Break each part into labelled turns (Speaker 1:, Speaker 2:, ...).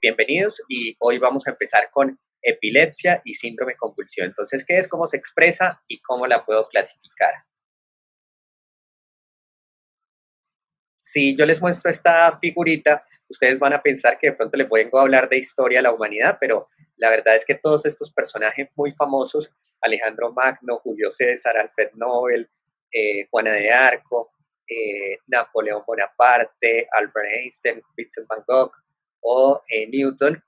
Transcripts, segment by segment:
Speaker 1: Bienvenidos y hoy vamos a empezar con epilepsia y síndrome convulsivo. Entonces, ¿qué es? ¿Cómo se expresa y cómo la puedo clasificar? Si yo les muestro esta figurita, ustedes van a pensar que de pronto les vengo a hablar de historia de la humanidad, pero la verdad es que todos estos personajes muy famosos, Alejandro Magno, Julio César, Alfred Nobel, Juana de Arco, Napoleón Bonaparte, Albert Einstein, Vincent Van Gogh o Newton,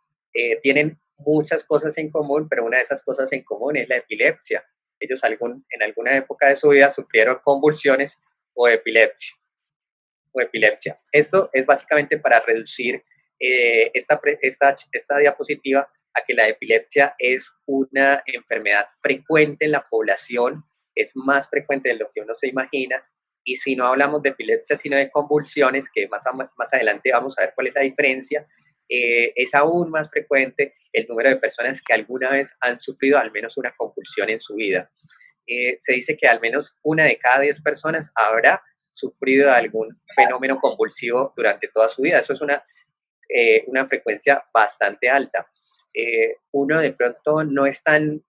Speaker 1: tienen muchas cosas en común, pero una de esas cosas en común es la epilepsia. Ellos en alguna época de su vida sufrieron convulsiones o epilepsia o epilepsia. Esto es básicamente para reducir esta diapositiva a que la epilepsia es una enfermedad frecuente en la población, es más frecuente de lo que uno se imagina, y si no hablamos de epilepsia, sino de convulsiones, que más adelante vamos a ver cuál es la diferencia, es aún más frecuente el número de personas que alguna vez han sufrido al menos una convulsión en su vida. Se dice que al menos una de cada 10 personas habrá sufrido de algún fenómeno convulsivo durante toda su vida. Eso es una frecuencia bastante alta. Uno de pronto no es tan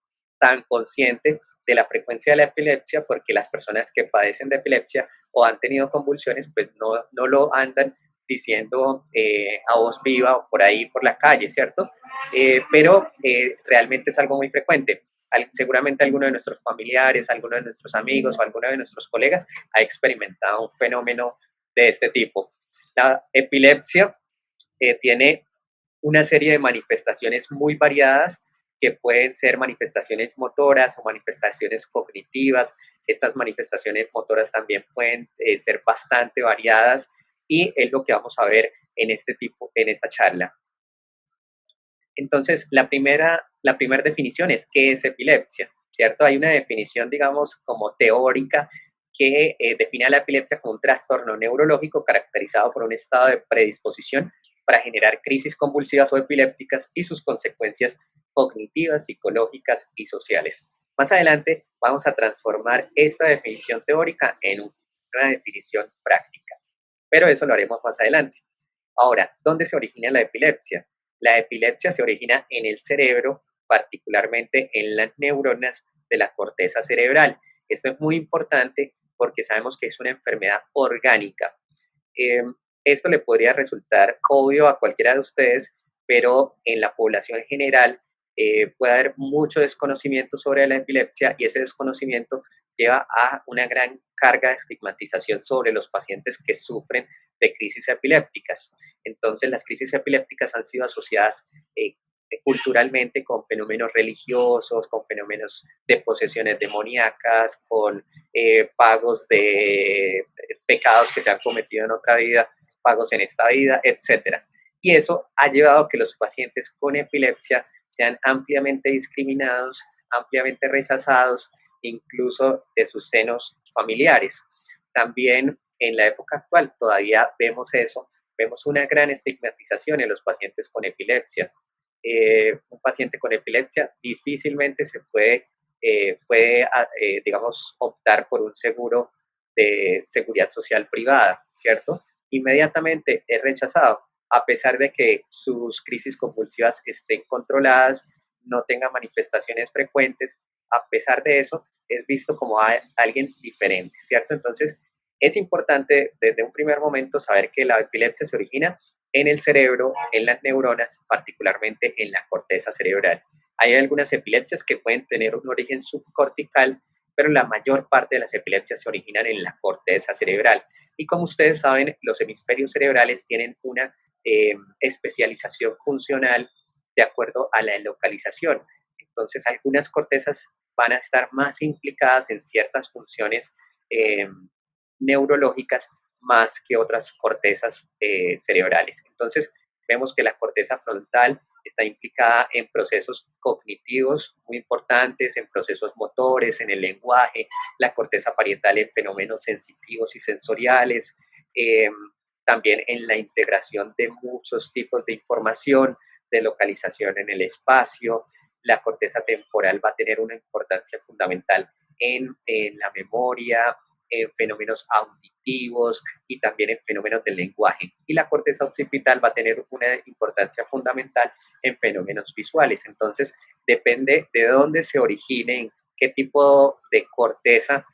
Speaker 1: consciente de la frecuencia de la epilepsia porque las personas que padecen de epilepsia o han tenido convulsiones, pues no lo andan diciendo a voz viva o por ahí por la calle, ¿cierto? Pero realmente es algo muy frecuente. Seguramente alguno de nuestros familiares, alguno de nuestros amigos o alguno de nuestros colegas ha experimentado un fenómeno de este tipo. La epilepsia tiene una serie de manifestaciones muy variadas que pueden ser manifestaciones motoras o manifestaciones cognitivas. Estas manifestaciones motoras también pueden ser bastante variadas y es lo que vamos a ver en esta charla. Entonces, la primera definición es ¿qué es epilepsia? ¿Cierto? Hay una definición, digamos, como teórica que define a la epilepsia como un trastorno neurológico caracterizado por un estado de predisposición para generar crisis convulsivas o epilépticas y sus consecuencias cognitivas, psicológicas y sociales. Más adelante vamos a transformar esta definición teórica en una definición práctica, pero eso lo haremos más adelante. Ahora, ¿dónde se origina la epilepsia? La epilepsia se origina en el cerebro, particularmente en las neuronas de la corteza cerebral. Esto es muy importante porque sabemos que es una enfermedad orgánica. Eh, Esto le podría resultar obvio a cualquiera de ustedes, pero en la población general puede haber mucho desconocimiento sobre la epilepsia y ese desconocimiento lleva a una gran carga de estigmatización sobre los pacientes que sufren de crisis epilépticas. Entonces, las crisis epilépticas han sido asociadas culturalmente con fenómenos religiosos, con fenómenos de posesiones demoníacas, con pagos de pecados que se han cometido en otra vida, pagos en esta vida, etcétera. Y eso ha llevado a que los pacientes con epilepsia sean ampliamente discriminados, ampliamente rechazados, incluso de sus senos familiares. También en la época actual todavía vemos eso, vemos una gran estigmatización en los pacientes con epilepsia. Un paciente con epilepsia difícilmente digamos, optar por un seguro de seguridad social privada, ¿cierto? Inmediatamente es rechazado, a pesar de que sus crisis convulsivas estén controladas, no tengan manifestaciones frecuentes, a pesar de eso, es visto como alguien diferente, ¿cierto? Entonces, es importante desde un primer momento saber que la epilepsia se origina en el cerebro, en las neuronas, particularmente en la corteza cerebral. Hay algunas epilepsias que pueden tener un origen subcortical, pero la mayor parte de las epilepsias se originan en la corteza cerebral. Y como ustedes saben, los hemisferios cerebrales tienen una especialización funcional de acuerdo a la localización. Entonces, algunas cortezas van a estar más implicadas en ciertas funciones neurológicas más que otras cortezas cerebrales. Entonces, vemos que la corteza frontal está implicada en procesos cognitivos muy importantes, en procesos motores, en el lenguaje, la corteza parietal en fenómenos sensitivos y sensoriales, también en la integración de muchos tipos de información, de localización en el espacio. La corteza temporal va a tener una importancia fundamental en la memoria, en fenómenos auditivos y también en fenómenos del lenguaje. Y la corteza occipital va a tener una importancia fundamental en fenómenos visuales. Entonces, depende de dónde se origine, en qué tipo de corteza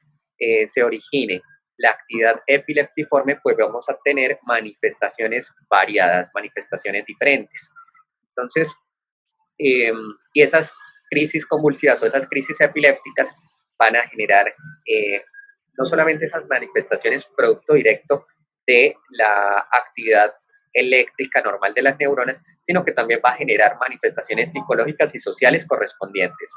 Speaker 1: se origine la actividad epileptiforme, pues vamos a tener manifestaciones variadas, manifestaciones diferentes. Entonces, y esas crisis convulsivas o esas crisis epilépticas van a generar no solamente esas manifestaciones producto directo de la actividad eléctrica normal de las neuronas, sino que también va a generar manifestaciones psicológicas y sociales correspondientes.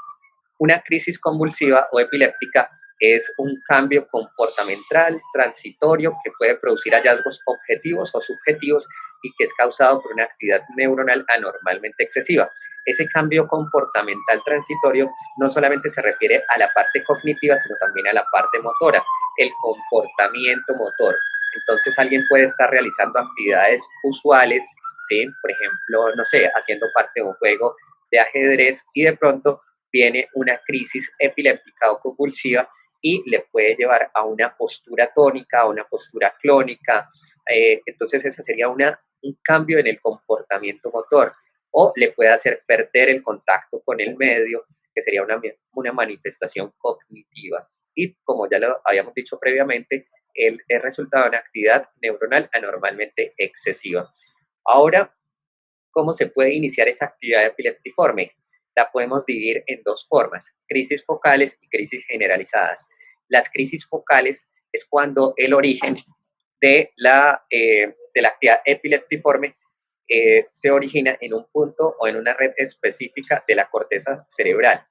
Speaker 1: Una crisis convulsiva o epiléptica es un cambio comportamental transitorio que puede producir hallazgos objetivos o subjetivos y que es causado por una actividad neuronal anormalmente excesiva. Ese cambio comportamental transitorio no solamente se refiere a la parte cognitiva, sino también a la parte motora, el comportamiento motor. Entonces alguien puede estar realizando actividades usuales, ¿sí? Por ejemplo, no sé, haciendo parte de un juego de ajedrez y de pronto viene una crisis epiléptica o convulsiva y le puede llevar a una postura tónica, a una postura clónica. Entonces ese sería un cambio en el comportamiento motor o le puede hacer perder el contacto con el medio, que sería una manifestación cognitiva. Y como ya lo habíamos dicho previamente, el resultado de una actividad neuronal anormalmente excesiva. Ahora, ¿cómo se puede iniciar esa actividad epileptiforme? La podemos dividir en dos formas, crisis focales y crisis generalizadas. Las crisis focales es cuando el origen de la actividad epileptiforme se origina en un punto o en una red específica de la corteza cerebral,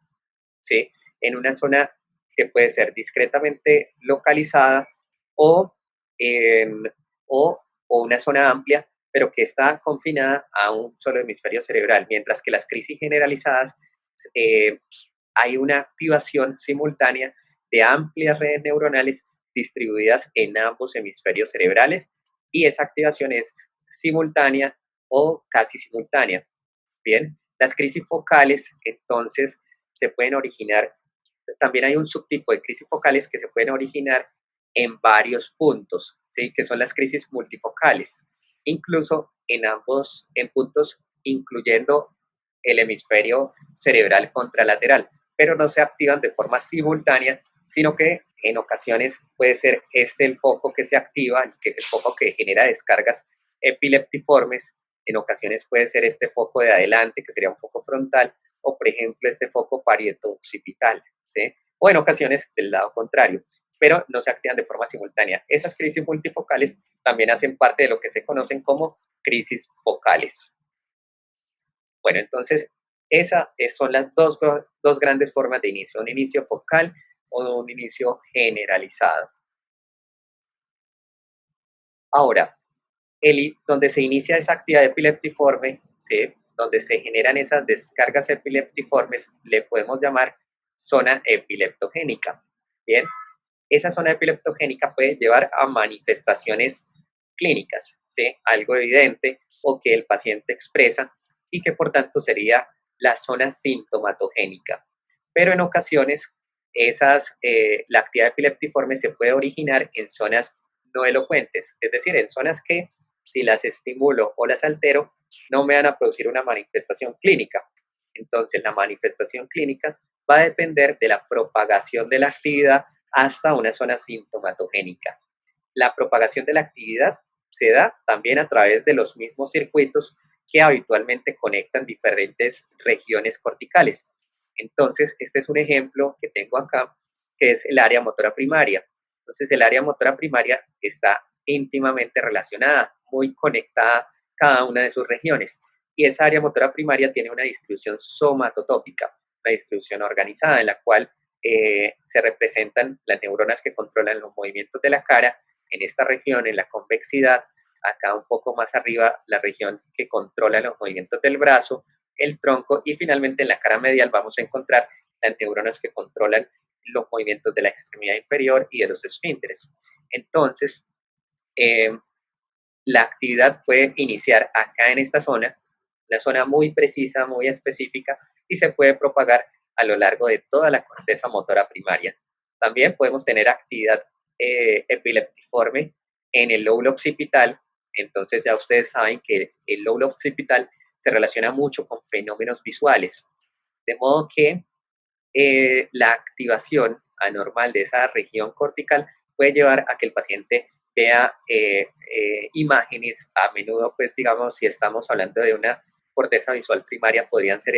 Speaker 1: ¿sí? En una zona que puede ser discretamente localizada o, en, o una zona amplia, pero que está confinada a un solo hemisferio cerebral, mientras que las crisis generalizadas eh, hay una activación simultánea de amplias redes neuronales distribuidas en ambos hemisferios cerebrales y esa activación es simultánea o casi simultánea. Bien, las crisis focales entonces se pueden originar, también hay un subtipo de crisis focales que se pueden originar en varios puntos, ¿sí? Que son las crisis multifocales, incluso en puntos incluyendo el hemisferio cerebral contralateral, pero no se activan de forma simultánea, sino que en ocasiones puede ser el foco que se activa, que el foco que genera descargas epileptiformes, en ocasiones puede ser este foco de adelante, que sería un foco frontal, o por ejemplo este foco parieto-occipital, ¿sí? O en ocasiones del lado contrario, pero no se activan de forma simultánea. Esas crisis multifocales también hacen parte de lo que se conocen como crisis focales. Bueno, entonces esas son las dos grandes formas de inicio, un inicio focal o un inicio generalizado. Ahora, donde se inicia esa actividad epileptiforme, ¿sí? Donde se generan esas descargas epileptiformes, le podemos llamar zona epileptogénica. Bien, esa zona epileptogénica puede llevar a manifestaciones clínicas, ¿sí? Algo evidente o que el paciente expresa y que por tanto sería la zona sintomatogénica. Pero en ocasiones la actividad epileptiforme se puede originar en zonas no elocuentes, es decir, en zonas que si las estimulo o las altero, no me van a producir una manifestación clínica. Entonces, la manifestación clínica va a depender de la propagación de la actividad hasta una zona sintomatogénica. La propagación de la actividad se da también a través de los mismos circuitos que habitualmente conectan diferentes regiones corticales. Entonces, este es un ejemplo que tengo acá, que es el área motora primaria. Entonces, el área motora primaria está íntimamente relacionada, muy conectada cada una de sus regiones. Y esa área motora primaria tiene una distribución somatotópica, una distribución organizada en la cual se representan las neuronas que controlan los movimientos de la cara, en esta región, en la convexidad, acá un poco más arriba, la región que controla los movimientos del brazo, el tronco, y finalmente en la cara medial vamos a encontrar las neuronas que controlan los movimientos de la extremidad inferior y de los esfínteres. Entonces, la actividad puede iniciar acá en esta zona, una zona muy precisa, muy específica, y se puede propagar a lo largo de toda la corteza motora primaria. También podemos tener actividad epileptiforme en el lóbulo occipital. Entonces ya ustedes saben que el lóbulo occipital se relaciona mucho con fenómenos visuales, de modo que la activación anormal de esa región cortical puede llevar a que el paciente vea imágenes, a menudo, pues digamos, si estamos hablando de una corteza visual primaria, podrían ser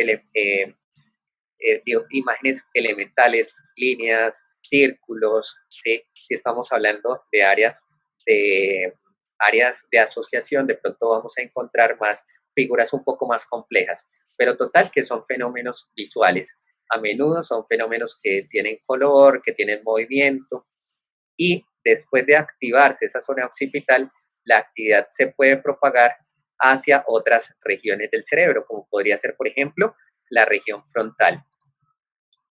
Speaker 1: imágenes elementales, líneas, círculos, ¿sí? Si estamos hablando de áreas de asociación, de pronto vamos a encontrar más figuras un poco más complejas, pero total que son fenómenos visuales. A menudo son fenómenos que tienen color, que tienen movimiento, y después de activarse esa zona occipital, la actividad se puede propagar hacia otras regiones del cerebro, como podría ser, por ejemplo, la región frontal.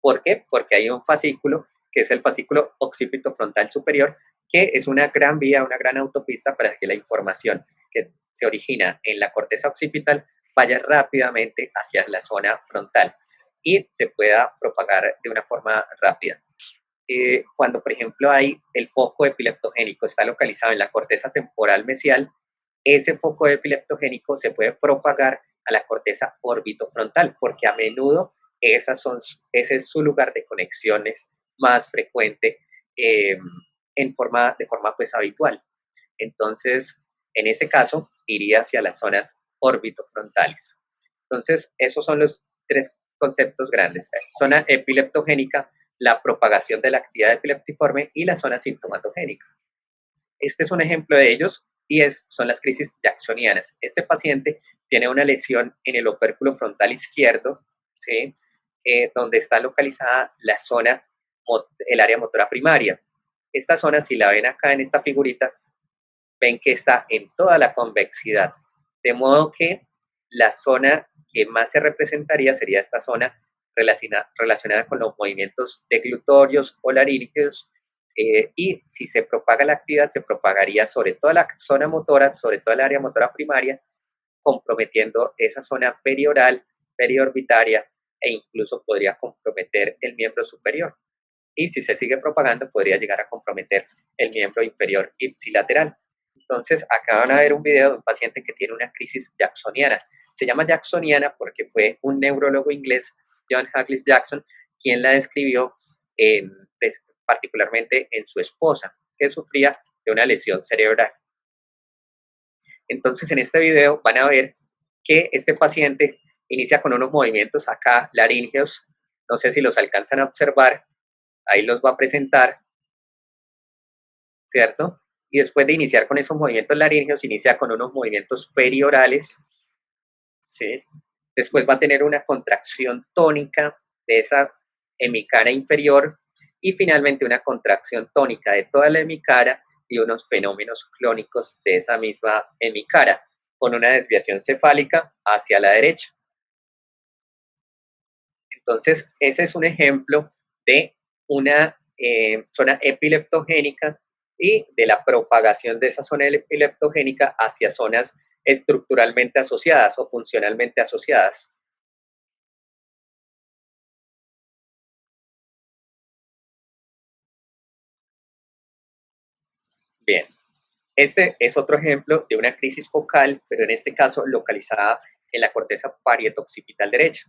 Speaker 1: ¿Por qué? Porque hay un fascículo, que es el fascículo occipitofrontal superior, que es una gran vía, una gran autopista para que la información que se origina en la corteza occipital vaya rápidamente hacia la zona frontal y se pueda propagar de una forma rápida. Cuando, por ejemplo, hay el foco epileptogénico, está localizado en la corteza temporal mesial, ese foco epileptogénico se puede propagar a la corteza orbitofrontal, porque a menudo ese es su lugar de conexiones más frecuente de forma pues habitual. Entonces, en ese caso, iría hacia las zonas orbitofrontales. Entonces, esos son los tres conceptos grandes. Zona epileptogénica, la propagación de la actividad epileptiforme y la zona sintomatogénica. Este es un ejemplo de ellos y son las crisis jacksonianas. Este paciente tiene una lesión en el opérculo frontal izquierdo, ¿sí? Donde está localizada la zona, el área motora primaria. Esta zona, si la ven acá en esta figurita, ven que está en toda la convexidad, de modo que la zona que más se representaría sería esta zona relacionada con los movimientos deglutorios o laríngeos, y si se propaga la actividad, se propagaría sobre toda la zona motora, sobre toda el área motora primaria, comprometiendo esa zona perioral, periorbitaria, e incluso podría comprometer el miembro superior. Y si se sigue propagando, podría llegar a comprometer el miembro inferior ipsilateral. Entonces, acá van a ver un video de un paciente que tiene una crisis jacksoniana. Se llama jacksoniana porque fue un neurólogo inglés, John Hughes Jackson, quien la describió particularmente en su esposa, que sufría de una lesión cerebral. Entonces, en este video van a ver que este paciente inicia con unos movimientos acá laríngeos, no sé si los alcanzan a observar, ahí los va a presentar, ¿cierto? Y después de iniciar con esos movimientos laríngeos, inicia con unos movimientos periorales, ¿sí? Después va a tener una contracción tónica de esa hemicara inferior y finalmente una contracción tónica de toda la hemicara y unos fenómenos clónicos de esa misma hemicara, con una desviación cefálica hacia la derecha. Entonces, ese es un ejemplo de una zona epileptogénica y de la propagación de esa zona epileptogénica hacia zonas estructuralmente asociadas o funcionalmente asociadas. Bien, este es otro ejemplo de una crisis focal, pero en este caso localizada en la corteza parietoccipital derecha.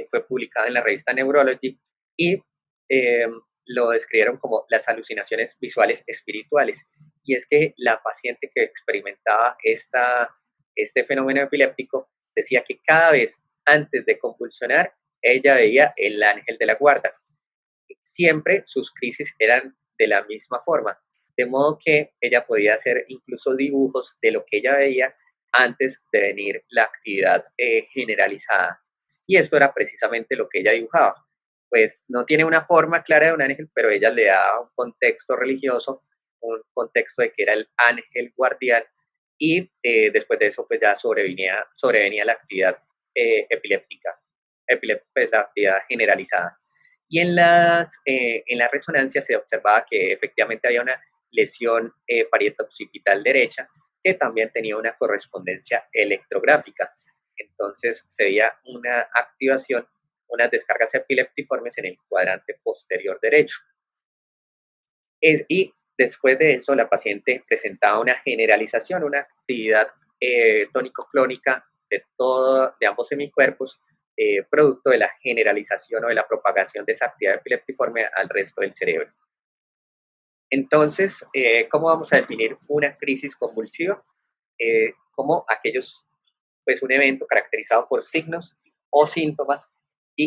Speaker 1: Fue publicada en la revista Neurology y eh, lo describieron como las alucinaciones visuales espirituales. Y es que la paciente que experimentaba este fenómeno epiléptico decía que cada vez antes de convulsionar, ella veía el ángel de la guarda. Siempre sus crisis eran de la misma forma, de modo que ella podía hacer incluso dibujos de lo que ella veía antes de venir la actividad generalizada. Y esto era precisamente lo que ella dibujaba. Pues no tiene una forma clara de un ángel, pero ella le daba un contexto religioso, un contexto de que era el ángel guardián, y después de eso pues ya sobrevenía la actividad epiléptica, pues, la actividad generalizada. Y en la resonancia se observaba que efectivamente había una lesión parietoccipital derecha que también tenía una correspondencia electrográfica. Entonces se veía una activación, unas descargas epileptiformes en el cuadrante posterior derecho. Y Después de eso, la paciente presentaba una generalización, una actividad tónico-clónica de ambos semicuerpos, producto de la generalización o de la propagación de esa actividad epileptiforme al resto del cerebro. Entonces, ¿cómo vamos a definir una crisis convulsiva? Como pues un evento caracterizado por signos o síntomas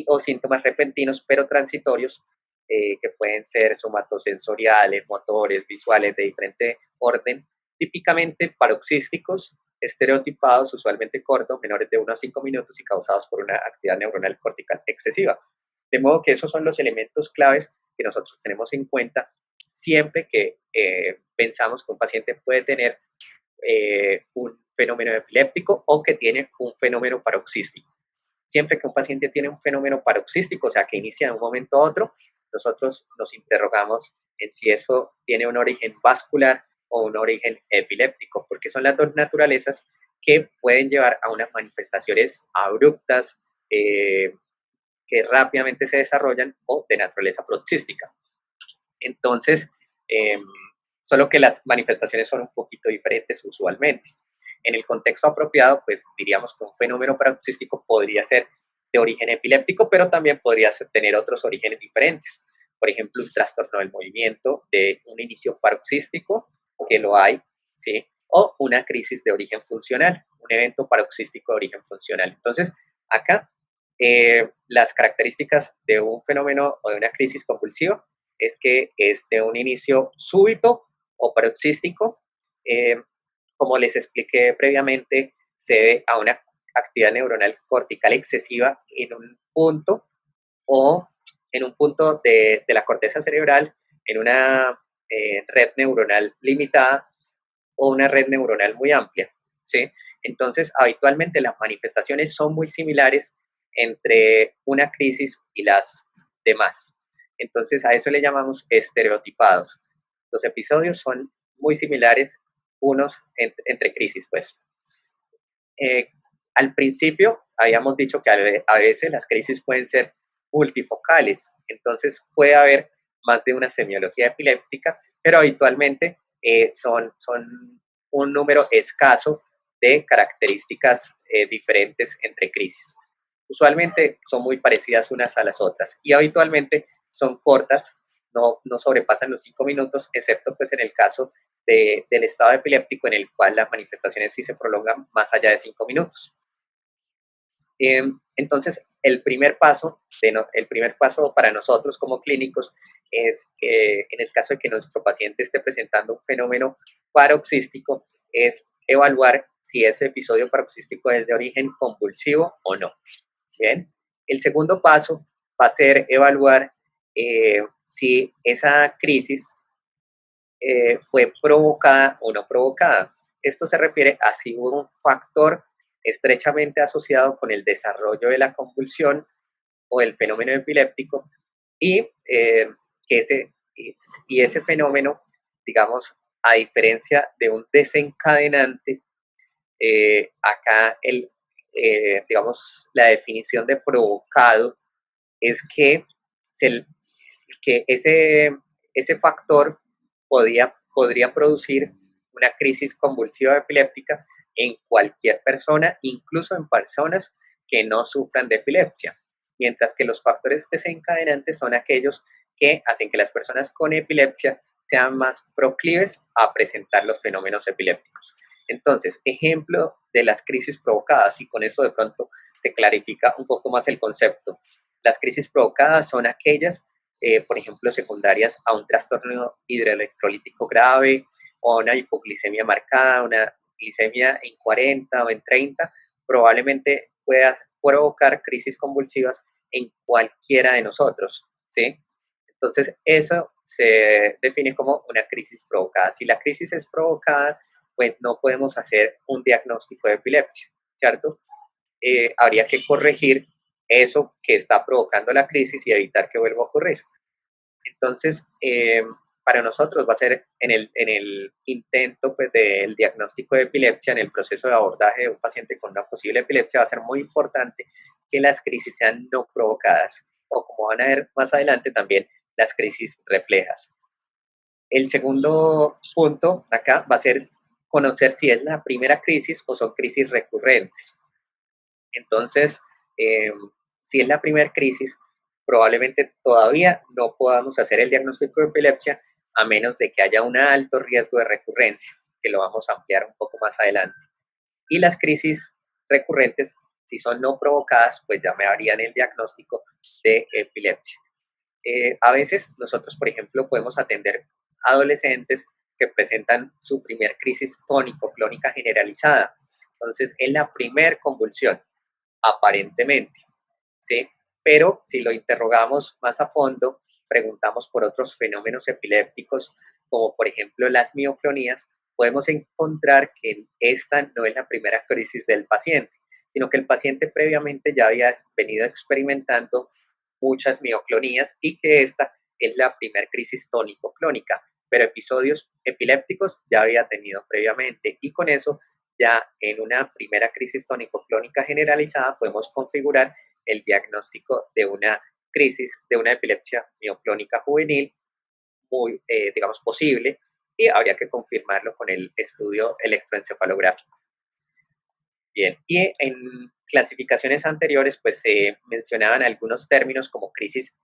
Speaker 1: o síntomas repentinos pero transitorios, que pueden ser somatosensoriales, motores, visuales de diferente orden, típicamente paroxísticos, estereotipados, usualmente cortos, menores de 1 a 5 minutos y causados por una actividad neuronal cortical excesiva. De modo que esos son los elementos claves que nosotros tenemos en cuenta siempre que pensamos que un paciente puede tener un fenómeno epiléptico o que tiene un fenómeno paroxístico. Siempre que un paciente tiene un fenómeno paroxístico, o sea, que inicia de un momento a otro, nosotros nos interrogamos en si eso tiene un origen vascular o un origen epiléptico, porque son las dos naturalezas que pueden llevar a unas manifestaciones abruptas, que rápidamente se desarrollan, o de naturaleza paroxística. Entonces, eh, solo que las manifestaciones son un poquito diferentes usualmente. En el contexto apropiado, pues diríamos que un fenómeno paroxístico podría ser de origen epiléptico, pero también podría tener otros orígenes diferentes. Por ejemplo, un trastorno del movimiento de un inicio paroxístico, que lo hay, ¿sí? O una crisis de origen funcional, un evento paroxístico de origen funcional. Entonces, acá las características de un fenómeno o de una crisis convulsiva es que es de un inicio súbito o paroxístico. Como les expliqué previamente, se debe a una actividad neuronal cortical excesiva en un punto o en un punto de la corteza cerebral, en una red neuronal limitada o una red neuronal muy amplia, ¿sí? Entonces, habitualmente las manifestaciones son muy similares entre una crisis y las demás. Entonces, a eso le llamamos estereotipados. Los episodios son muy similares unos entre crisis, pues. Eh, Al principio habíamos dicho que a veces las crisis pueden ser multifocales, entonces puede haber más de una semiología epiléptica, pero habitualmente son un número escaso de características diferentes entre crisis. Usualmente son muy parecidas unas a las otras y habitualmente son cortas, no sobrepasan los 5 minutos, excepto pues en el caso del estado epiléptico en el cual las manifestaciones sí se prolongan más allá de 5 minutos. Entonces, el primer paso para nosotros como clínicos es, en el caso de que nuestro paciente esté presentando un fenómeno paroxístico, es evaluar si ese episodio paroxístico es de origen convulsivo o no. Bien, el segundo paso va a ser evaluar si esa crisis fue provocada o no provocada. Esto se refiere a si hubo un factor estrechamente asociado con el desarrollo de la convulsión o el fenómeno epiléptico y, que ese fenómeno, digamos, a diferencia de un desencadenante, acá digamos, la definición de provocado es que ese factor podría producir una crisis convulsiva epiléptica en cualquier persona, incluso en personas que no sufran de epilepsia, mientras que los factores desencadenantes son aquellos que hacen que las personas con epilepsia sean más proclives a presentar los fenómenos epilépticos. Entonces, ejemplo de las crisis provocadas, y con eso de pronto se clarifica un poco más el concepto. Las crisis provocadas son aquellas, por ejemplo, secundarias a un trastorno hidroelectrolítico grave o a una hipoglicemia marcada, una glicemia en 40 o en 30, probablemente pueda provocar crisis convulsivas en cualquiera de nosotros, ¿sí? Entonces, eso se define como una crisis provocada. Si la crisis es provocada, pues no podemos hacer un diagnóstico de epilepsia, ¿cierto? Habría que corregir eso que está provocando la crisis y evitar que vuelva a ocurrir. Entonces, para nosotros va a ser en el intento pues, del diagnóstico de epilepsia, en el proceso de abordaje de un paciente con una posible epilepsia, va a ser muy importante que las crisis sean no provocadas o, como van a ver más adelante, también las crisis reflejas. El segundo punto acá va a ser conocer si es la primera crisis o son crisis recurrentes. Entonces, eh, si es la primera crisis, probablemente todavía no podamos hacer el diagnóstico de epilepsia a menos de que haya un alto riesgo de recurrencia, que lo vamos a ampliar un poco más adelante. Y las crisis recurrentes, si son no provocadas, pues ya me harían el diagnóstico de epilepsia. A veces nosotros, por ejemplo, podemos atender adolescentes que presentan su primer crisis tónico-clónica generalizada. Entonces, es la primer convulsión, aparentemente, ¿sí? Pero si lo interrogamos más a fondo, preguntamos por otros fenómenos epilépticos, como por ejemplo las mioclonías, podemos encontrar que esta no es la primera crisis del paciente, sino que el paciente previamente ya había venido experimentando muchas mioclonías y que esta es la primera crisis tónico-clónica, pero episodios epilépticos ya había tenido previamente y con eso ya en una primera crisis tónico-clónica generalizada podemos configurar el diagnóstico de una crisis, de una epilepsia mioclónica juvenil muy, digamos, posible y habría que confirmarlo con el estudio electroencefalográfico. Bien, y en clasificaciones anteriores, pues se mencionaban algunos términos como crisis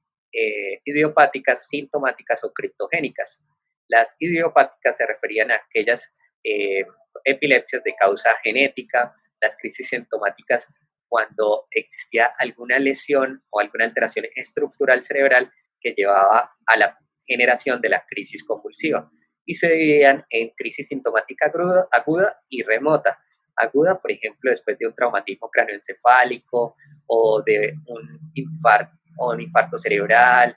Speaker 1: idiopáticas, sintomáticas o criptogénicas. Las idiopáticas se referían a aquellas eh, epilepsias de causa genética, las crisis sintomáticas cuando existía alguna lesión o alguna alteración estructural cerebral que llevaba a la generación de la crisis convulsiva. Y se dividían en crisis sintomática aguda y remota. Aguda, por ejemplo, después de un traumatismo cráneoencefálico o de un infarto cerebral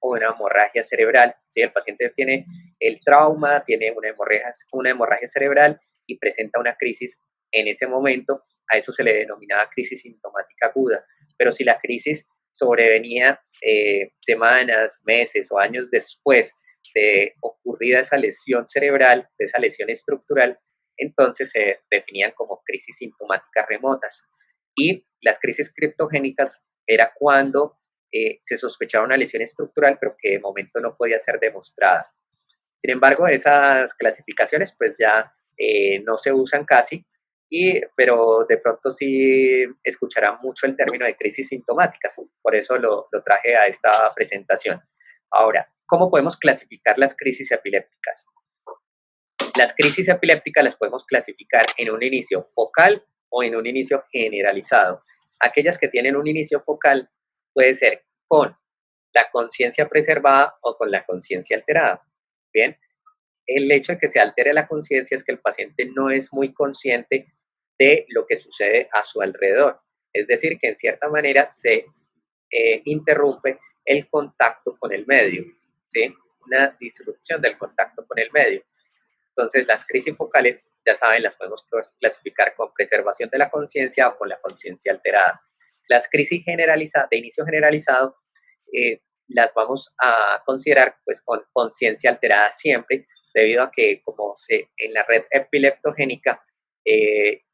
Speaker 1: o una hemorragia cerebral. ¿Sí? El paciente tiene el trauma, tiene una hemorragia cerebral y presenta una crisis en ese momento. A eso se le denominaba crisis sintomática aguda. Pero si la crisis sobrevenía semanas, meses o años después de ocurrida esa lesión cerebral, de esa lesión estructural, entonces se definían como crisis sintomáticas remotas. Y las crisis criptogénicas era cuando se sospechaba una lesión estructural, pero que de momento no podía ser demostrada. Sin embargo, esas clasificaciones pues ya no se usan casi, pero de pronto sí escucharán mucho el término de crisis sintomáticas, por eso lo traje a esta presentación. Ahora, ¿cómo podemos clasificar las crisis epilépticas? Las crisis epilépticas las podemos clasificar en un inicio focal o en un inicio generalizado. Aquellas que tienen un inicio focal puede ser con la conciencia preservada o con la conciencia alterada. Bien, el hecho de que se altere la conciencia es que el paciente no es muy consciente de lo que sucede a su alrededor. Es decir, que en cierta manera se interrumpe el contacto con el medio, ¿sí? Una disrupción del contacto con el medio. Entonces, las crisis focales, ya saben, las podemos clasificar con preservación de la conciencia o con la conciencia alterada. Las crisis de inicio generalizado las vamos a considerar pues con conciencia alterada siempre, debido a que como en la red epileptogénica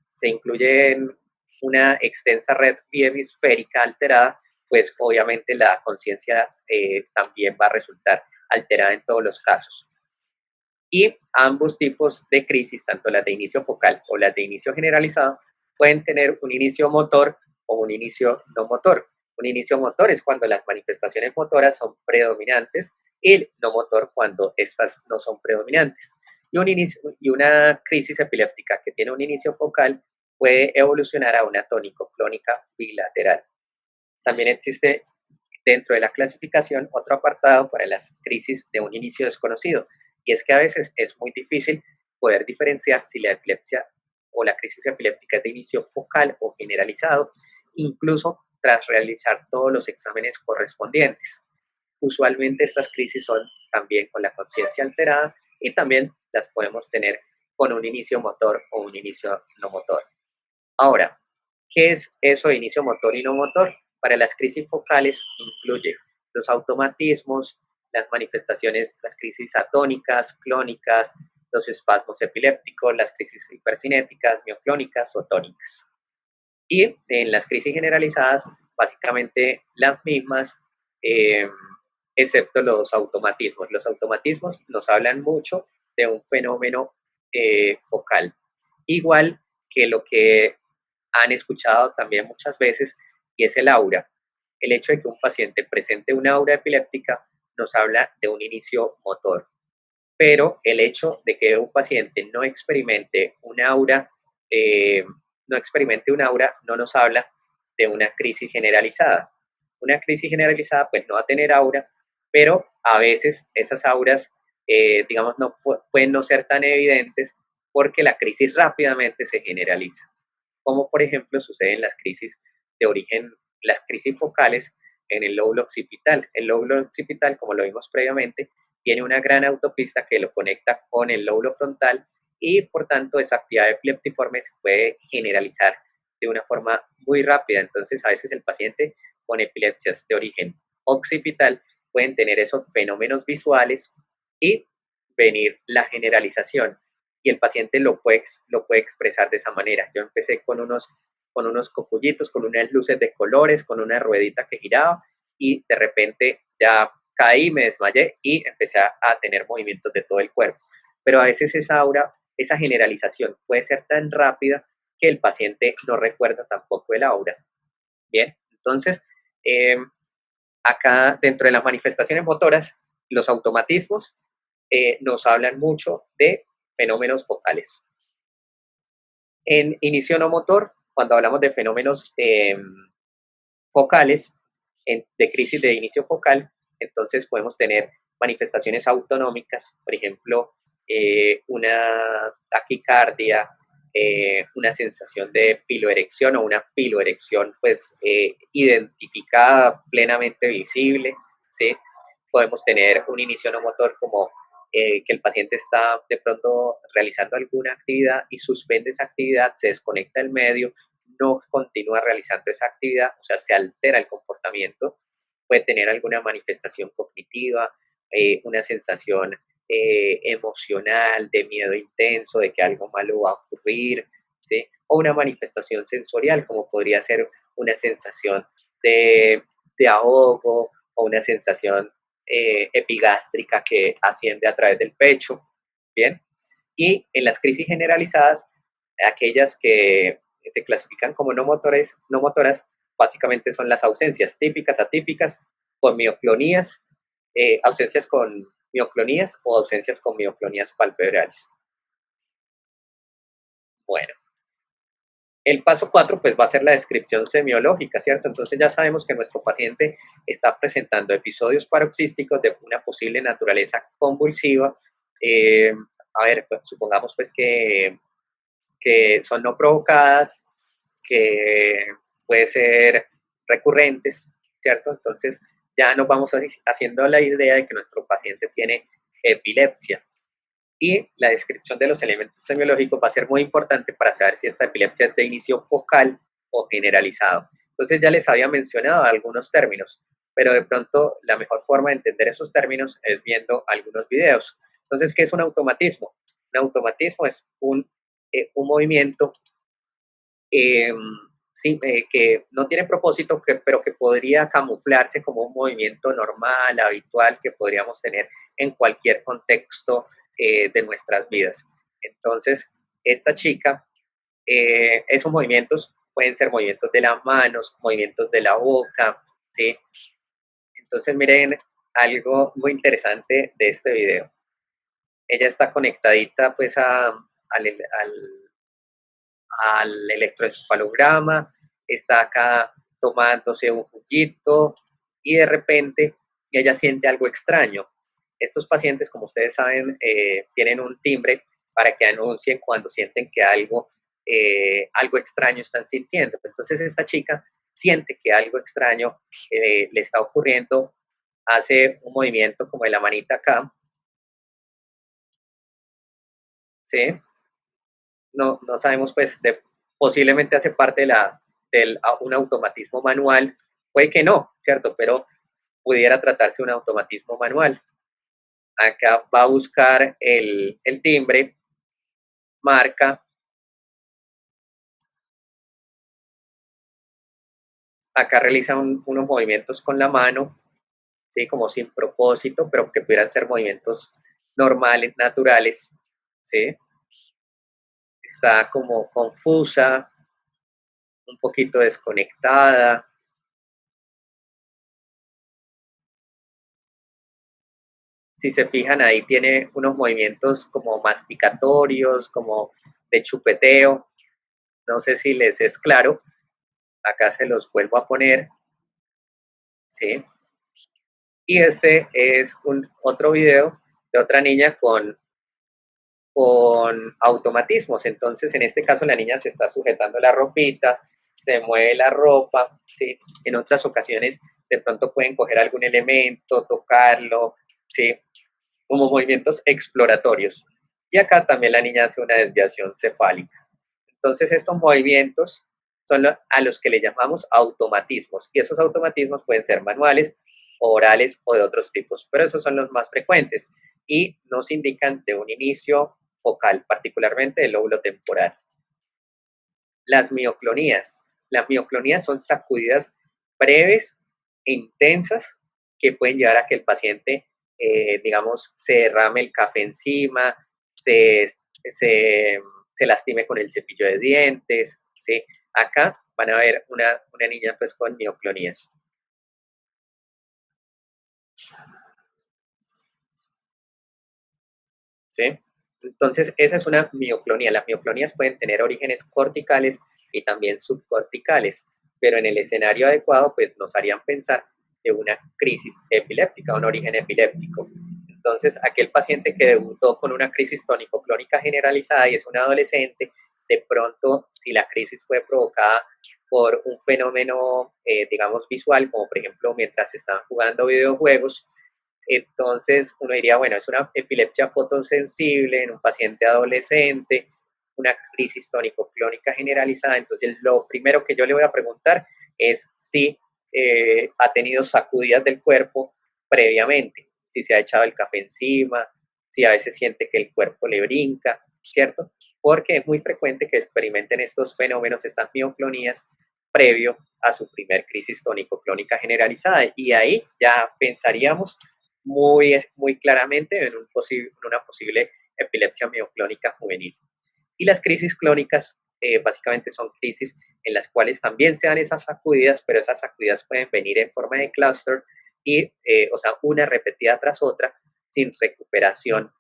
Speaker 1: se incluye en una extensa red biemisférica alterada, pues obviamente la conciencia también va a resultar alterada en todos los casos. Y ambos tipos de crisis, tanto las de inicio focal o las de inicio generalizado, pueden tener un inicio motor o un inicio no motor. Un inicio motor es cuando las manifestaciones motoras son predominantes y el no motor cuando estas no son predominantes. Y una crisis epiléptica que tiene un inicio focal puede evolucionar a una tónico-clónica bilateral. También existe dentro de la clasificación otro apartado para las crisis de un inicio desconocido, y es que a veces es muy difícil poder diferenciar si la epilepsia o la crisis epiléptica es de inicio focal o generalizado, incluso tras realizar todos los exámenes correspondientes. Usualmente estas crisis son también con la conciencia alterada y también las podemos tener con un inicio motor o un inicio no motor. Ahora, ¿qué es eso de inicio motor y no motor? Para las crisis focales incluye los automatismos, las manifestaciones, las crisis atónicas, clónicas, los espasmos epilépticos, las crisis hipercinéticas, mioclónicas o tónicas. Y en las crisis generalizadas, básicamente las mismas, excepto los automatismos. Los automatismos nos hablan mucho de un fenómeno focal, igual que lo que han escuchado también muchas veces, y es el aura. El hecho de que un paciente presente una aura epiléptica nos habla de un inicio motor, pero el hecho de que un paciente no experimente eh, un aura no nos habla de una crisis generalizada. Una crisis generalizada pues no va a tener aura, pero a veces esas auras, digamos, no pueden no ser tan evidentes porque la crisis rápidamente se generaliza, como por ejemplo sucede en las crisis de origen, las crisis focales en el lóbulo occipital. El lóbulo occipital, como lo vimos previamente, tiene una gran autopista que lo conecta con el lóbulo frontal y por tanto esa actividad epileptiforme se puede generalizar de una forma muy rápida. Entonces a veces el paciente con epilepsias de origen occipital pueden tener esos fenómenos visuales y venir la generalización y el paciente lo puede expresar de esa manera. Yo empecé con unos cocuyitos, con unas luces de colores, con una ruedita que giraba y de repente ya caí, me desmayé y empecé a tener movimientos de todo el cuerpo. Pero a veces esa aura, esa generalización puede ser tan rápida que el paciente no recuerda tampoco el aura. Bien, entonces, eh, acá dentro de las manifestaciones motoras, los automatismos nos hablan mucho de fenómenos focales. En inicio no motor, cuando hablamos de fenómenos focales, de crisis de inicio focal, entonces podemos tener manifestaciones autonómicas, por ejemplo, una taquicardia, una sensación de piloerección o una piloerección pues identificada, plenamente visible, ¿sí? Podemos tener un inicio no motor como que el paciente está de pronto realizando alguna actividad y suspende esa actividad, se desconecta del medio, no continúa realizando esa actividad, o sea, se altera el comportamiento, puede tener alguna manifestación cognitiva, una sensación emocional, de miedo intenso, de que algo malo va a ocurrir, ¿sí? O una manifestación sensorial, como podría ser una sensación de, de ahogo o una sensación epigástrica que asciende a través del pecho, ¿bien? Y en las crisis generalizadas, aquellas que se clasifican como no motoras, básicamente son las ausencias típicas, atípicas, con mioclonías, ausencias con mioclonías o ausencias con mioclonías palpebrales. Bueno, el paso 4 pues va a ser la descripción semiológica, ¿cierto? Entonces ya sabemos que nuestro paciente está presentando episodios paroxísticos de una posible naturaleza convulsiva. A ver, pues, supongamos pues que son no provocadas, que puede ser recurrentes, ¿cierto? Entonces ya nos vamos haciendo la idea de que nuestro paciente tiene epilepsia. Y la descripción de los elementos semiológicos va a ser muy importante para saber si esta epilepsia es de inicio focal o generalizado. Entonces ya les había mencionado algunos términos, pero de pronto la mejor forma de entender esos términos es viendo algunos videos. Entonces, ¿qué es un automatismo? Un automatismo es un movimiento eh, sí, que no tiene propósito, pero que podría camuflarse como un movimiento normal, habitual, que podríamos tener en cualquier contexto de nuestras vidas. Entonces, esta chica, esos movimientos pueden ser movimientos de las manos, movimientos de la boca, ¿sí? Entonces, miren algo muy interesante de este video. Ella está conectadita pues al electroencefalograma, está acá tomándose un juguito y de repente ella siente algo extraño. Estos pacientes, como ustedes saben, tienen un timbre para que anuncien cuando sienten que algo extraño están sintiendo. Entonces esta chica siente que algo extraño le está ocurriendo, hace un movimiento como de la manita acá, ¿sí? No sabemos, pues, posiblemente hace parte de un automatismo manual, puede que no, ¿cierto? Pero pudiera tratarse de un automatismo manual. Acá va a buscar el timbre, marca, acá realiza unos movimientos con la mano, ¿sí? Como sin propósito, pero que pudieran ser movimientos normales, naturales, ¿sí? Está como confusa, un poquito desconectada. Si se fijan ahí tiene unos movimientos como masticatorios, como de chupeteo. No sé si les es claro. Acá se los vuelvo a poner, ¿sí? Y este es otro video de otra niña con automatismos. Entonces, en este caso, la niña se está sujetando la ropita, se mueve la ropa, ¿sí? En otras ocasiones, de pronto pueden coger algún elemento, tocarlo, ¿sí? Como movimientos exploratorios. Y acá también la niña hace una desviación cefálica. Entonces, estos movimientos son a los que le llamamos automatismos. Y esos automatismos pueden ser manuales, orales o de otros tipos, pero esos son los más frecuentes y nos indican de un inicio focal, particularmente del lóbulo temporal. Las mioclonías. Las mioclonías son sacudidas breves e intensas que pueden llevar a que el paciente, digamos, se derrame el café encima, se, se, se lastime con el cepillo de dientes, ¿sí? Acá van a ver una niña pues con mioclonías, ¿sí? Entonces, esa es una mioclonía. Las mioclonías pueden tener orígenes corticales y también subcorticales, pero en el escenario adecuado, pues nos harían pensar de una crisis epiléptica, un origen epiléptico. Entonces, aquel paciente que debutó con una crisis tónico-clónica generalizada y es un adolescente, de pronto, si la crisis fue provocada por un fenómeno, digamos, visual, como por ejemplo mientras estaban jugando videojuegos, entonces uno diría, bueno, es una epilepsia fotosensible en un paciente adolescente, una crisis tónico-clónica generalizada. Entonces lo primero que yo le voy a preguntar es si ha tenido sacudidas del cuerpo previamente, si se ha echado el café encima, si a veces siente que el cuerpo le brinca, ¿cierto? Porque es muy frecuente que experimenten estos fenómenos, estas mioclonías, previo a su primer crisis tónico-clónica generalizada. Y ahí ya pensaríamos muy claramente en una posible epilepsia mioclónica juvenil. Y las crisis clónicas básicamente son crisis en las cuales también se dan esas sacudidas, pero esas sacudidas pueden venir en forma de clúster y, o sea, una repetida tras otra sin recuperación,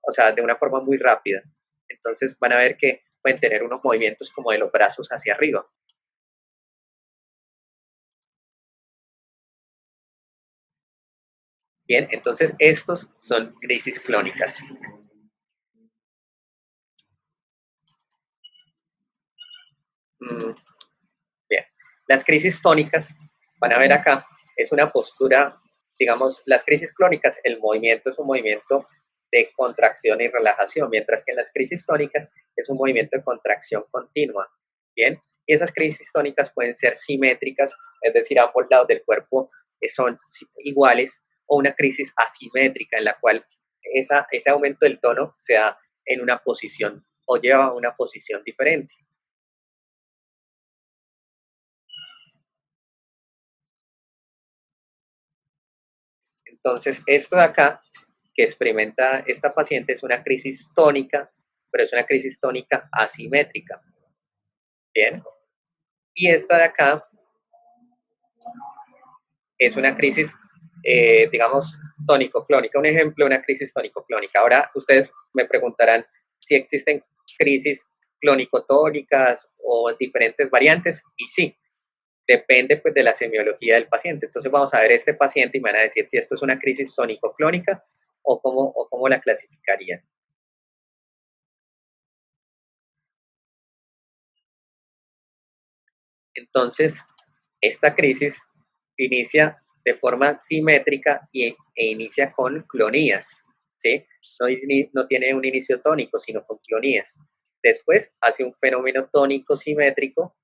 Speaker 1: o sea, de una forma muy rápida. Entonces van a ver que pueden tener unos movimientos como de los brazos hacia arriba. Bien, entonces estos son crisis clónicas. Mm, Bien, las crisis tónicas, van a ver acá, es una postura, digamos, las crisis clónicas, el movimiento es un movimiento de contracción y relajación, mientras que en las crisis tónicas es un movimiento de contracción continua. Bien, y esas crisis tónicas pueden ser simétricas, es decir, ambos lados del cuerpo son iguales, o una crisis asimétrica en la cual ese aumento del tono se da en una posición o lleva a una posición diferente. Entonces, esto de acá que experimenta esta paciente es una crisis tónica, pero es una crisis tónica asimétrica. Bien. Y esta de acá es una crisis, digamos, tónico-clónica. Un ejemplo de una crisis tónico-clónica. Ahora ustedes me preguntarán si existen crisis clónico-tónicas o diferentes variantes. Y sí, depende pues de la semiología del paciente. Entonces vamos a ver este paciente y me van a decir si esto es una crisis tónico-clónica o cómo la clasificarían. Entonces, esta crisis inicia de forma simétrica e inicia con clonías, ¿sí? No tiene un inicio tónico, sino con clonías. Después hace un fenómeno tónico simétrico,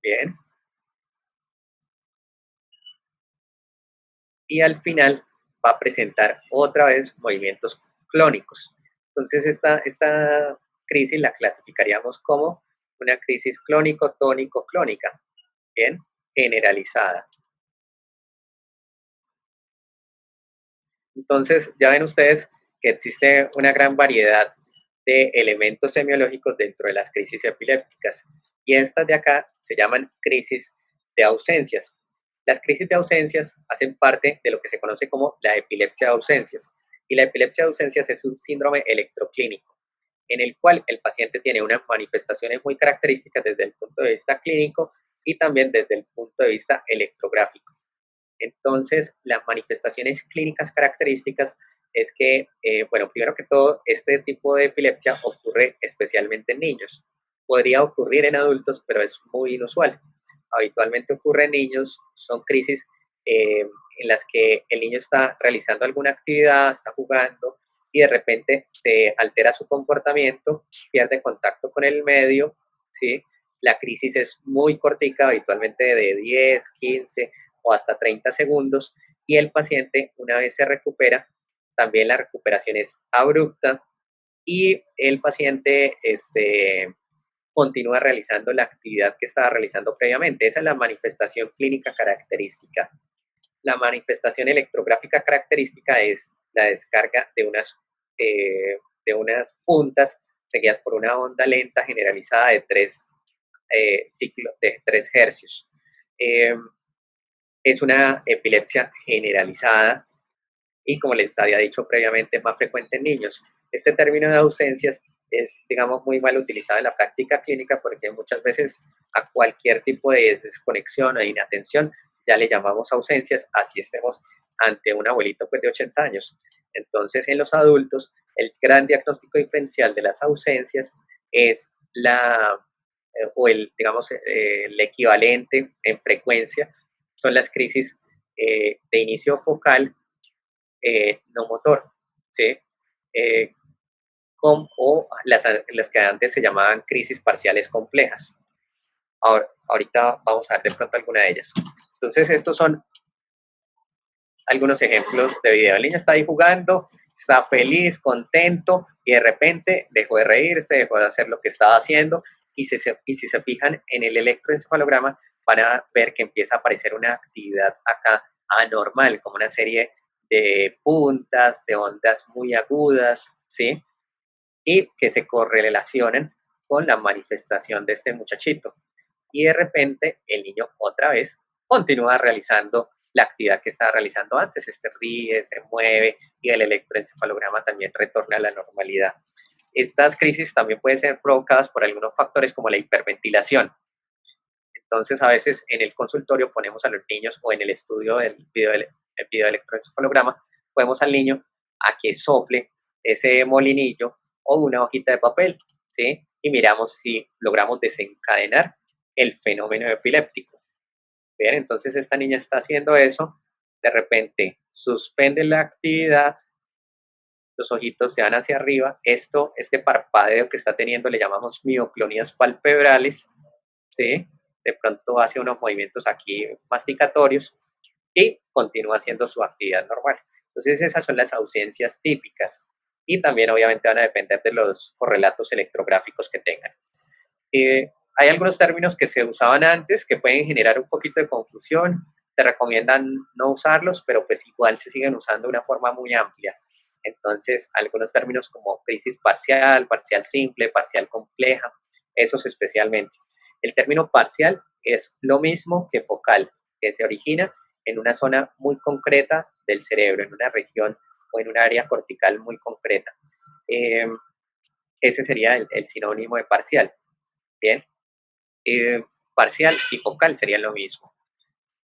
Speaker 1: bien, y al final va a presentar otra vez movimientos clónicos. Entonces, esta crisis la clasificaríamos como una crisis clónico-tónico-clónica. bien, generalizada. Entonces, ya ven ustedes que existe una gran variedad de elementos semiológicos dentro de las crisis epilépticas. Y estas de acá se llaman crisis de ausencias. Las crisis de ausencias hacen parte de lo que se conoce como la epilepsia de ausencias. Y la epilepsia de ausencias es un síndrome electroclínico, en el cual el paciente tiene unas manifestaciones muy características desde el punto de vista clínico y también desde el punto de vista electrográfico. Entonces, las manifestaciones clínicas características es que, bueno, primero que todo, este tipo de epilepsia ocurre especialmente en niños. Podría ocurrir en adultos, pero es muy inusual. Habitualmente ocurre en niños, son crisis en las que el niño está realizando alguna actividad, está jugando y de repente se altera su comportamiento, pierde contacto con el medio, ¿sí? La crisis es muy cortica, habitualmente de 10, 15 o hasta 30 segundos, y el paciente, una vez se recupera, también la recuperación es abrupta y el paciente continúa realizando la actividad que estaba realizando previamente. Esa es la manifestación clínica característica. La manifestación electrográfica característica es la descarga de unas puntas seguidas por una onda lenta generalizada de 3 ciclos de 3 hercios. Es una epilepsia generalizada y, como les había dicho previamente, es más frecuente en niños. Este término de ausencias es, digamos, muy mal utilizado en la práctica clínica porque muchas veces a cualquier tipo de desconexión o de inatención ya le llamamos ausencias, así estemos ante un abuelito pues, de 80 años. Entonces, en los adultos, el gran diagnóstico diferencial de las ausencias es digamos, el equivalente en frecuencia son las crisis de inicio focal no motor, ¿sí? Eh, o las que antes se llamaban crisis parciales complejas. Ahorita vamos a ver de pronto alguna de ellas. Entonces, estos son algunos ejemplos de video. El niño está ahí jugando, está feliz, contento, y de repente dejó de reírse, dejó de hacer lo que estaba haciendo, y si se fijan en el electroencefalograma, van a ver que empieza a aparecer una actividad acá anormal, como una serie de puntas, de ondas muy agudas, ¿sí? Y que se correlacionan con la manifestación de este muchachito. Y de repente el niño otra vez continúa realizando la actividad que estaba realizando antes, ríe, se mueve y el electroencefalograma también retorna a la normalidad. Estas crisis también pueden ser provocadas por algunos factores como la hiperventilación. Entonces, a veces en el consultorio ponemos a los niños o en el estudio del video electroencefalograma, ponemos al niño a que sople ese molinillo o una hojita de papel, ¿sí? Y miramos si logramos desencadenar el fenómeno epiléptico. Bien, entonces esta niña está haciendo eso, de repente suspende la actividad, los ojitos se van hacia arriba, este parpadeo que está teniendo le llamamos mioclonías palpebrales, ¿sí? De pronto hace unos movimientos aquí masticatorios y continúa haciendo su actividad normal. Entonces esas son las ausencias típicas y también obviamente van a depender de los correlatos electrográficos que tengan. Hay algunos términos que se usaban antes que pueden generar un poquito de confusión, te recomiendan no usarlos, pero pues igual se siguen usando de una forma muy amplia. Entonces, algunos términos como crisis parcial, parcial simple, parcial compleja, esos especialmente. El término parcial es lo mismo que focal, que se origina en una zona muy concreta del cerebro, en una región o en un área cortical muy concreta. Ese sería el sinónimo de parcial. Bien, parcial y focal serían lo mismo.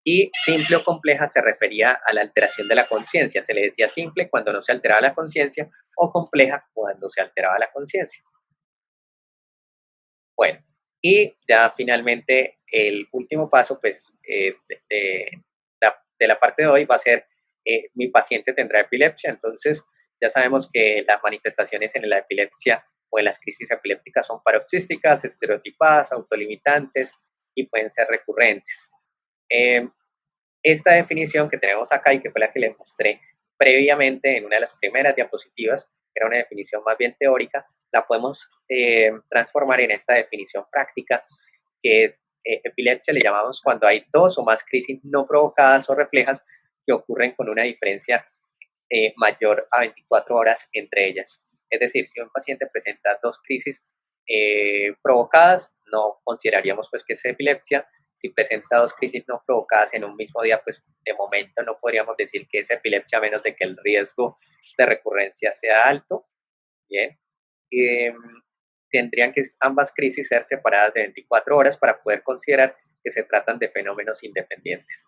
Speaker 1: Y simple o compleja se refería a la alteración de la conciencia. Se le decía simple cuando no se alteraba la conciencia o compleja cuando se alteraba la conciencia. Bueno, y ya finalmente el último paso pues, de la parte de hoy va a ser mi paciente tendrá epilepsia. Entonces ya sabemos que las manifestaciones en la epilepsia o en las crisis epilépticas son paroxísticas, estereotipadas, autolimitantes y pueden ser recurrentes. Esta definición que tenemos acá y que fue la que les mostré previamente en una de las primeras diapositivas, que era una definición más bien teórica, la podemos transformar en esta definición práctica, que es epilepsia le llamamos cuando hay dos o más crisis no provocadas o reflejas que ocurren con una diferencia mayor a 24 horas entre ellas. Es decir, si un paciente presenta dos crisis provocadas, no consideraríamos pues que es epilepsia. Si presenta dos crisis no provocadas en un mismo día, pues de momento no podríamos decir que es epilepsia a menos de que el riesgo de recurrencia sea alto. Bien. Eh, Tendrían que ambas crisis ser separadas de 24 horas para poder considerar que se tratan de fenómenos independientes.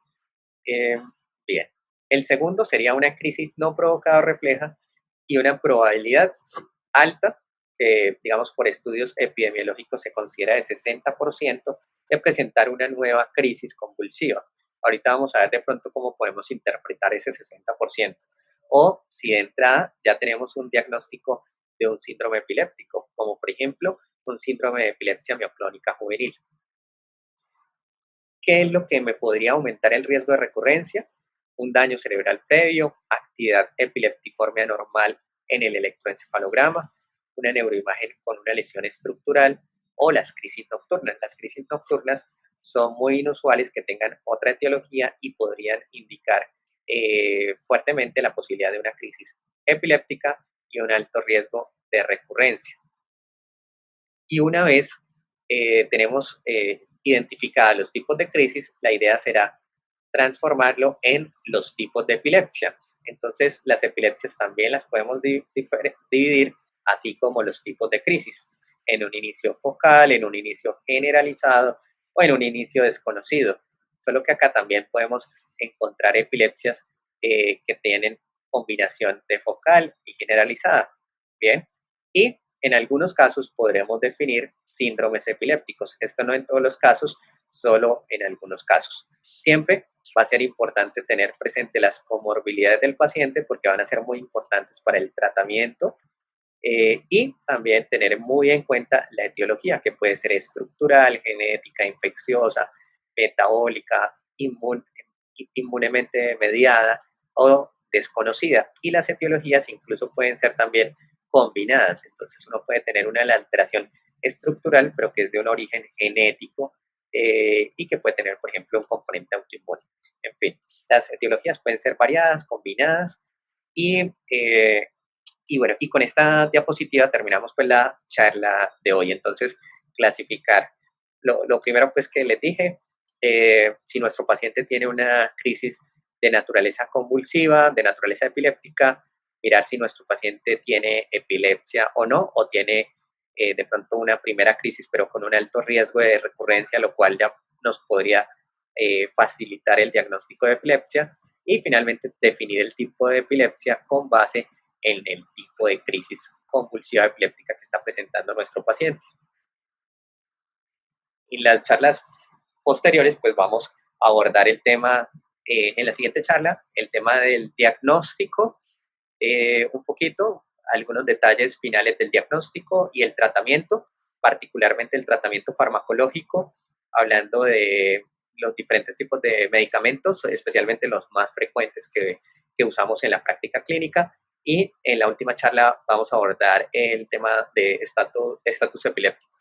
Speaker 1: Eh, Bien. El segundo sería una crisis no provocada o refleja y una probabilidad alta, que digamos por estudios epidemiológicos se considera de 60%, de presentar una nueva crisis convulsiva. Ahorita vamos a ver de pronto cómo podemos interpretar ese 60%. O si de entrada ya tenemos un diagnóstico de un síndrome epiléptico, como por ejemplo un síndrome de epilepsia mioclónica juvenil. ¿Qué es lo que me podría aumentar el riesgo de recurrencia? Un daño cerebral previo, actividad epileptiforme anormal en el electroencefalograma, una neuroimagen con una lesión estructural o las crisis nocturnas. Las crisis nocturnas son muy inusuales que tengan otra etiología y podrían indicar fuertemente la posibilidad de una crisis epiléptica y un alto riesgo de recurrencia. Y una vez tenemos identificados los tipos de crisis, la idea será transformarlo en los tipos de epilepsia. Entonces, las epilepsias también las podemos dividir, así como los tipos de crisis, en un inicio focal, en un inicio generalizado o en un inicio desconocido. Solo que acá también podemos encontrar epilepsias que tienen combinación de focal y generalizada. Bien, y en algunos casos podremos definir síndromes epilépticos. Esto no en todos los casos, solo en algunos casos. Siempre va a ser importante tener presente las comorbilidades del paciente porque van a ser muy importantes para el tratamiento y también tener muy en cuenta la etiología que puede ser estructural, genética, infecciosa, metabólica, inmunemente mediada o desconocida. Y las etiologías incluso pueden ser también combinadas. Entonces uno puede tener una alteración estructural, pero que es de un origen genético y que puede tener, por ejemplo, un componente autoinmune. En fin, las etiologías pueden ser variadas, combinadas y bueno, y con esta diapositiva terminamos pues la charla de hoy. Entonces, clasificar. Lo primero pues que les dije, si nuestro paciente tiene una crisis de naturaleza convulsiva, de naturaleza epiléptica, mirar si nuestro paciente tiene epilepsia o no, o tiene de pronto una primera crisis, pero con un alto riesgo de recurrencia, lo cual ya nos podría facilitar el diagnóstico de epilepsia. Y finalmente, definir el tipo de epilepsia con base en el tipo de crisis convulsiva epiléptica que está presentando nuestro paciente. En las charlas posteriores, pues vamos a abordar el tema, en la siguiente charla, el tema del diagnóstico, un poquito, algunos detalles finales del diagnóstico y el tratamiento, particularmente el tratamiento farmacológico, hablando de los diferentes tipos de medicamentos, especialmente los más frecuentes que usamos en la práctica clínica. Y en la última charla vamos a abordar el tema de estatus epiléptico.